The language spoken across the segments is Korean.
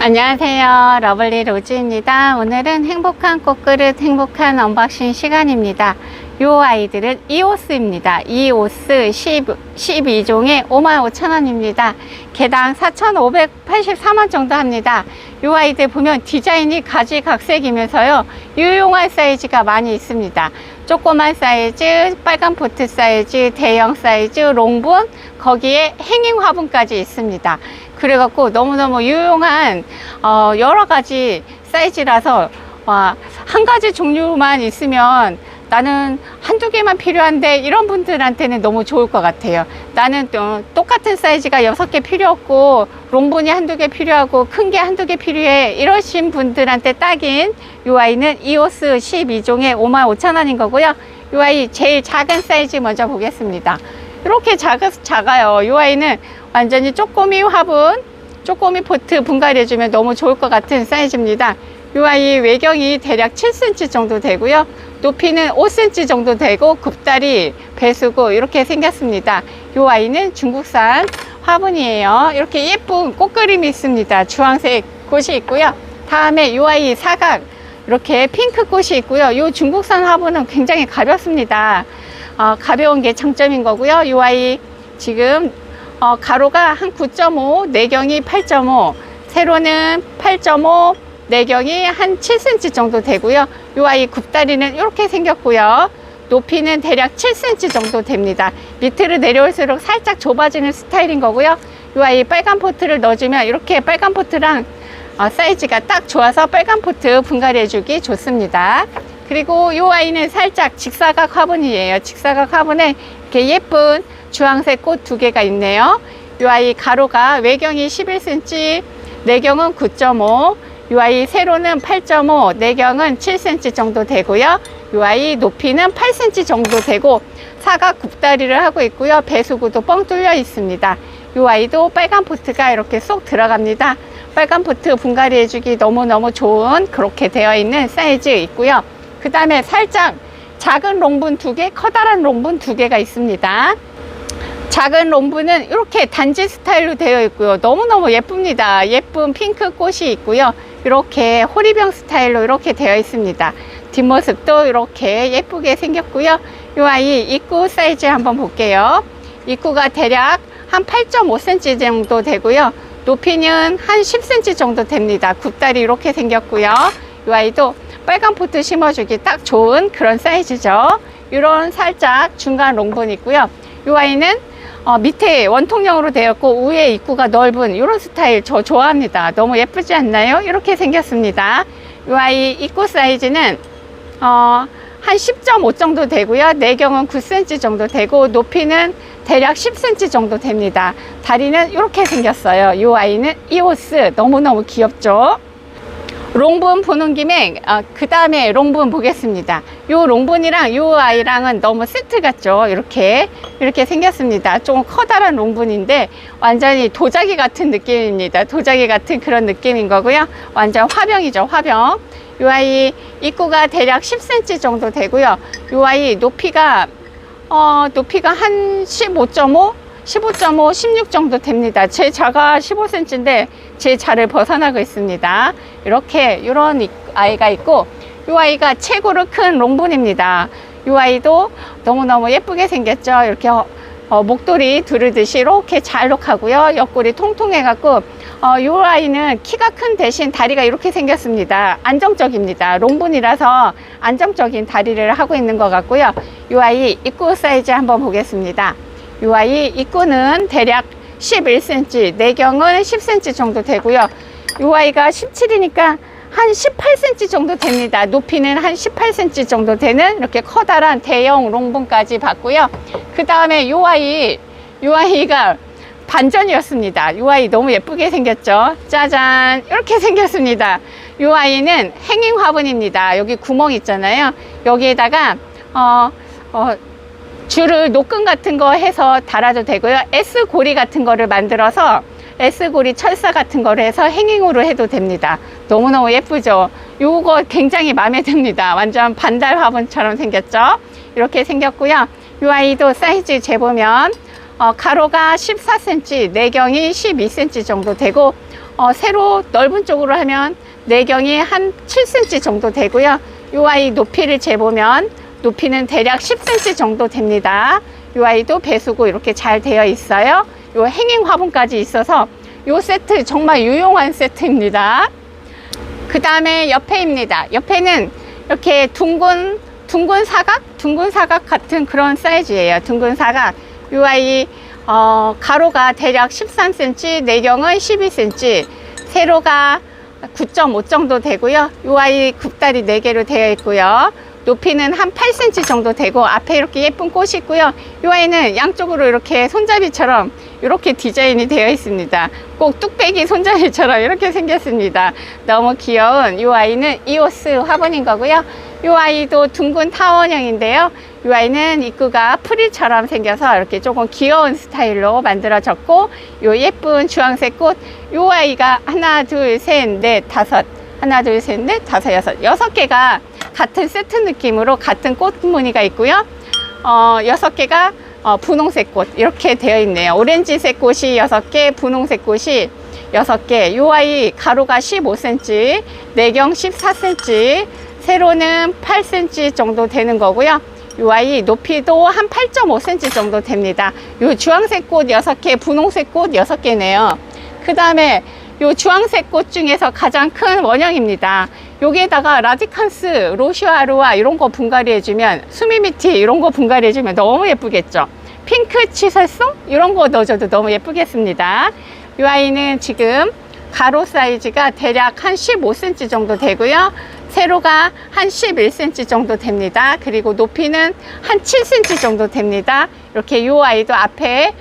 안녕하세요, 러블리 로즈입니다. 오늘은 행복한 꽃그릇 행복한 언박싱 시간입니다. 요 아이들은 이오스입니다. 이오스 12종에 55,000원입니다 개당 4,584원 정도 합니다. 요 아이들 보면 디자인이 가지각색이면서요 유용한 사이즈가 많이 있습니다. 조그만 사이즈, 빨간 포트 사이즈, 대형 사이즈, 롱분, 거기에 행잉 화분까지 있습니다. 그래갖고 너무너무 유용한 여러가지 사이즈라서 한 가지 종류만 있으면 나는 한두 개만 필요한데 이런 분들한테는 너무 좋을 것 같아요. 나는 또 똑같은 사이즈가 6개 필요 없고 롱분이 한두 개 필요하고 큰 게 한두 개 필요해 이러신 분들한테 딱인 이 아이는 이오스 12종에 55,000원인 거고요. 이 아이 제일 작은 사이즈 먼저 보겠습니다. 이렇게 작아요. 이 아이는 완전히 쪼꼬미 화분, 쪼꼬미 포트 분갈이해주면 너무 좋을 것 같은 사이즈입니다. 이 아이 외경이 대략 7cm 정도 되고요. 높이는 5cm 정도 되고 굽다리, 배수구 이렇게 생겼습니다. 이 아이는 중국산 화분이에요. 이렇게 예쁜 꽃그림이 있습니다. 주황색 꽃이 있고요. 다음에 이 아이 사각 이렇게 핑크 꽃이 있고요. 이 중국산 화분은 굉장히 가볍습니다. 가벼운 게 장점인 거고요. 이 아이 지금 가로가 한 9.5, 내경이 8.5, 세로는 8.5, 내경이 한 7cm 정도 되고요. 이 아이 굽다리는 이렇게 생겼고요. 높이는 대략 7cm 정도 됩니다. 밑으로 내려올수록 살짝 좁아지는 스타일인 거고요. 이 아이 빨간 포트를 넣어주면 이렇게 빨간 포트랑 사이즈가 딱 좋아서 빨간 포트 분갈이 해주기 좋습니다. 그리고 이 아이는 살짝 직사각 화분이에요. 직사각 화분에 이렇게 예쁜 주황색 꽃 2개가 있네요. 이 아이 가로가 외경이 11cm, 내경은 9.5, 이 아이 세로는 8.5, 내경은 7cm 정도 되고요. 이 아이 높이는 8cm 정도 되고 사각 굽다리를 하고 있고요. 배수구도 뻥 뚫려 있습니다. 이 아이도 빨간 포트가 이렇게 쏙 들어갑니다. 빨간 포트 분갈이 해주기 너무너무 좋은 그렇게 되어 있는 사이즈 있고요. 그 다음에 살짝 작은 롱분 2개, 커다란 롱분 2개가 있습니다. 작은 롱분은 이렇게 단지 스타일로 되어 있고요. 너무너무 예쁩니다. 예쁜 핑크 꽃이 있고요. 이렇게 호리병 스타일로 이렇게 되어 있습니다. 뒷모습도 이렇게 예쁘게 생겼고요. 이 아이 입구 사이즈 한번 볼게요. 입구가 대략 한 8.5cm 정도 되고요. 높이는 한 10cm 정도 됩니다. 굽다리 이렇게 생겼고요. 이 아이도 빨간 포트 심어주기 딱 좋은 그런 사이즈죠. 이런 살짝 중간 롱분 있고요. 이 아이는 밑에 원통형으로 되었고 위에 입구가 넓은 이런 스타일 저 좋아합니다. 너무 예쁘지 않나요? 이렇게 생겼습니다. 이 아이 입구 사이즈는 한 10.5 정도 되고요. 내경은 9cm 정도 되고 높이는 대략 10cm 정도 됩니다. 다리는 이렇게 생겼어요. 이 아이는 이오스 너무너무 귀엽죠? 롱분 보는 김에 그 다음에 롱분 보겠습니다. 요 롱분이랑 요 아이랑은 너무 세트 같죠? 이렇게 생겼습니다. 조금 커다란 롱분인데 완전히 도자기 같은 느낌입니다. 도자기 같은 그런 느낌인 거고요. 완전 화병이죠, 화병. 요 아이 입구가 대략 10cm 정도 되고요. 요 아이 높이가 한 15.5, 16 정도 됩니다. 제 자가 15cm인데 제 자를 벗어나고 있습니다. 이렇게 이런 아이가 있고 이 아이가 최고로 큰 롱분입니다. 이 아이도 너무너무 예쁘게 생겼죠. 이렇게 목도리 두르듯이 이렇게 잘록하고요. 옆구리 통통해 갖고 이 아이는 키가 큰 대신 다리가 이렇게 생겼습니다. 안정적입니다. 롱분이라서 안정적인 다리를 하고 있는 것 같고요. 이 아이 입구 사이즈 한번 보겠습니다. 이 아이 입구는 대략 11cm, 내경은 10cm 정도 되고요. 이 아이가 17이니까 한 18cm 정도 됩니다. 높이는 한 18cm 정도 되는 이렇게 커다란 대형 롱분까지 봤고요. 그 다음에 이 아이가 반전이었습니다. 이 아이 너무 예쁘게 생겼죠. 짜잔, 이렇게 생겼습니다. 이 아이는 행잉 화분입니다. 여기 구멍 있잖아요. 여기에다가 줄을 노끈 같은 거 해서 달아도 되고요. S고리 같은 거를 만들어서 S고리 철사 같은 거를 해서 행잉으로 해도 됩니다. 너무너무 예쁘죠? 요거 굉장히 마음에 듭니다. 완전 반달 화분처럼 생겼죠? 이렇게 생겼고요. 이 아이도 사이즈 재보면 가로가 14cm, 내경이 12cm 정도 되고 세로 넓은 쪽으로 하면 내경이 한 7cm 정도 되고요. 이 아이 높이를 재보면 높이는 대략 10cm 정도 됩니다. 이 아이도 배수구 이렇게 잘 되어 있어요. 이 행잉 화분까지 있어서 이 세트 정말 유용한 세트입니다. 그 다음에 옆에입니다. 옆에는 이렇게 둥근 사각 같은 그런 사이즈예요. 둥근 사각. 이 아이 가로가 대략 13cm, 내경은 12cm, 세로가 9.5 정도 되고요. 이 아이 굽다리 4개로 되어 있고요. 높이는 한 8cm 정도 되고 앞에 이렇게 예쁜 꽃이 있고요. 이 아이는 양쪽으로 이렇게 손잡이처럼 이렇게 디자인이 되어 있습니다. 꼭 뚝배기 손잡이처럼 이렇게 생겼습니다. 너무 귀여운 이 아이는 이오스 화분인 거고요. 이 아이도 둥근 타원형인데요. 이 아이는 입구가 프릴처럼 생겨서 이렇게 조금 귀여운 스타일로 만들어졌고, 이 예쁜 주황색 꽃, 이 아이가 하나, 둘, 셋, 넷, 다섯, 하나, 둘, 셋, 넷, 다섯, 여섯 개가 같은 세트 느낌으로 같은 꽃 무늬가 있고요. 6개가 분홍색 꽃 이렇게 되어 있네요. 오렌지색 꽃이 6개, 분홍색 꽃이 6개. 이 아이 가로가 15cm, 내경 14cm, 세로는 8cm 정도 되는 거고요. 이 아이 높이도 한 8.5cm 정도 됩니다. 이 주황색 꽃 6개, 분홍색 꽃 6개네요. 그 다음에 이 주황색 꽃 중에서 가장 큰 원형입니다. 여기에다가 라디칸스, 로시아루아 이런 거 분갈이 해주면, 수미미티 이런 거 분갈이 해주면 너무 예쁘겠죠. 핑크 치설송 이런 거 넣어줘도 너무 예쁘겠습니다. 이 아이는 지금 가로 사이즈가 대략 한 15cm 정도 되고요. 세로가 한 11cm 정도 됩니다. 그리고 높이는 한 7cm 정도 됩니다. 이렇게 이 아이도 앞에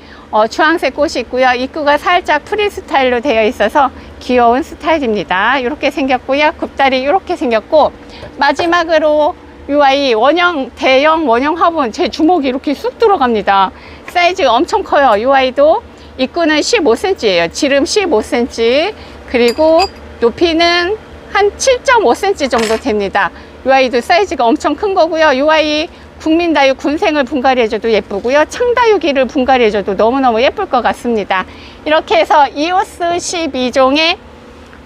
주황색 꽃이 있고요. 입구가 살짝 프리 스타일로 되어 있어서 귀여운 스타일입니다. 이렇게 생겼고요. 굽다리 이렇게 생겼고, 마지막으로 이 아이 원형, 대형 원형 화분, 제 주먹이 이렇게 쑥 들어갑니다. 사이즈가 엄청 커요. 이 아이도 입구는 15cm예요. 지름 15cm, 그리고 높이는 한 7.5cm 정도 됩니다. 이 아이도 사이즈가 엄청 큰 거고요. 이 아이 국민다육 군생을 분갈이 해줘도 예쁘고요. 창다육이를 분갈이 해줘도 너무너무 예쁠 것 같습니다. 이렇게 해서 이오스 12종에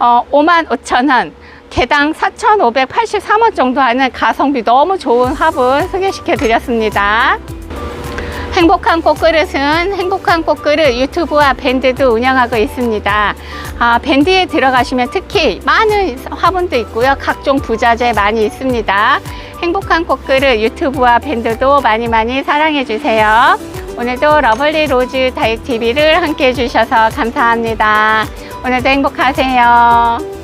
55,000원, 개당 4,583원 정도 하는 가성비 너무 좋은 화분 소개시켜 드렸습니다. 행복한 꽃그릇은 행복한 꽃그릇 유튜브와 밴드도 운영하고 있습니다. 밴드에 들어가시면 특히 많은 화분도 있고요. 각종 부자재 많이 있습니다. 행복한 꽃그릇 유튜브와 밴드도 많이 사랑해 주세요. 오늘도 러블리 로즈 다육TV를 함께 해주셔서 감사합니다. 오늘도 행복하세요.